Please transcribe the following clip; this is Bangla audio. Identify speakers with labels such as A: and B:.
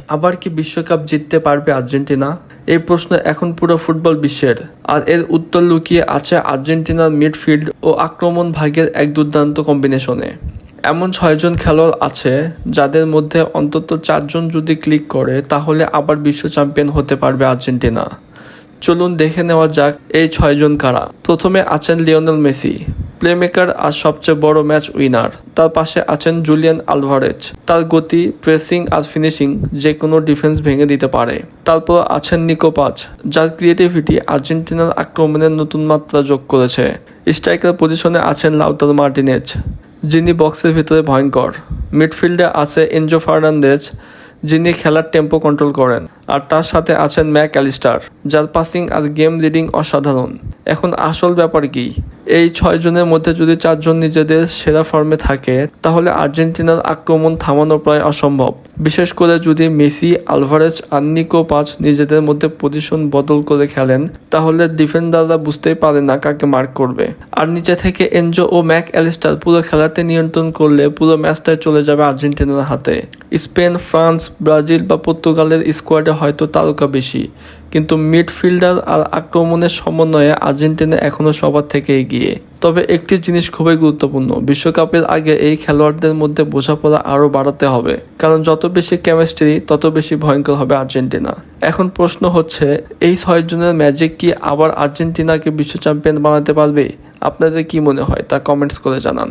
A: আবার কি বিশ্বকাপ জিততে পারবে আর্জেন্টিনা? এই প্রশ্ন এখন পুরো ফুটবল বিশ্বের, আর এর উত্তর লুকিয়ে আছে আর্জেন্টিনার মিডফিল্ড ও আক্রমণ ভাগের এক দুর্দান্ত কম্বিনেশনে। এমন 6জন খেলোয়াড় আছে যাদের মধ্যে অন্তত 4জন যদি ক্লিক করে তাহলে আবার বিশ্ব চ্যাম্পিয়ন হতে পারবে আর্জেন্টিনা। চলুন দেখে নেওয়া যাক এই 6জন কারা। প্রথমে আছেন লিওনেল মেসি, প্লেমেকার আর সবচেয়ে বড় ম্যাচ উইনার। তার পাশে আছেন জুলিয়ান আলভারেজ, তার গতি, প্রেসিং আর ফিনিশিং যে কোনো ডিফেন্স ভেঙে দিতে পারে। তারপর আছেন নিকো পাচ, যার ক্রিয়েটিভিটি আর্জেন্টিনার আক্রমণের নতুন মাত্রা যোগ করেছে। স্ট্রাইকার পজিশনে আছেন লাউতারো মার্টিনেজ, যিনি বক্সের ভিতরে ভয়ঙ্কর। মিডফিল্ডে আছে এনজো ফার্নান্দেজ, যিনি খেলার টেম্পো কন্ট্রোল করেন, আর তার সাথে আছেন ম্যাক অ্যালিস্টার, যার পাসিং আর গেম রিডিং অসাধারণ। এখন আসল ব্যাপার কি, এই 6জনের মধ্যে যদি 4জন নিজেদের সেরা ফর্মে থাকে তাহলে আর্জেন্টিনার আক্রমণ থামানো প্রায় অসম্ভব। বিশেষ করে যদি মেসি, আলভারেজ আর নিকো পাচ নিজেদের মধ্যে পজিশন বদল করে খেলেন, তাহলে ডিফেন্ডাররা বুঝতেই পারে না কাকে মার্ক করবে। আর নিচে থেকে এনজো ও ম্যাক অ্যালিস্টার পুরো খেলাতে নিয়ন্ত্রণ করলে পুরো ম্যাচটাই চলে যাবে আর্জেন্টিনার হাতে। স্পেন, ফ্রান্স, ব্রাজিল বা পর্তুগালের স্কোয়াডে হয়তো তারকা বেশি, কিন্তু মিডফিল্ডার আর আক্রমণের সমন্বয়ে আর্জেন্টিনা এখনও সবার থেকে এগিয়ে। তবে একটি জিনিস খুবই গুরুত্বপূর্ণ, বিশ্বকাপের আগে এই খেলোয়াড়দের মধ্যে বোঝাপড়া আরও বাড়াতে হবে, কারণ যত বেশি কেমিস্ট্রি তত বেশি ভয়ঙ্কর হবে আর্জেন্টিনা। এখন প্রশ্ন হচ্ছে, এই 6জনের ম্যাজিক কি আবার আর্জেন্টিনাকে বিশ্ব চ্যাম্পিয়ন বানাতে পারবে? আপনাদের কি মনে হয় তা কমেন্টস করে জানান।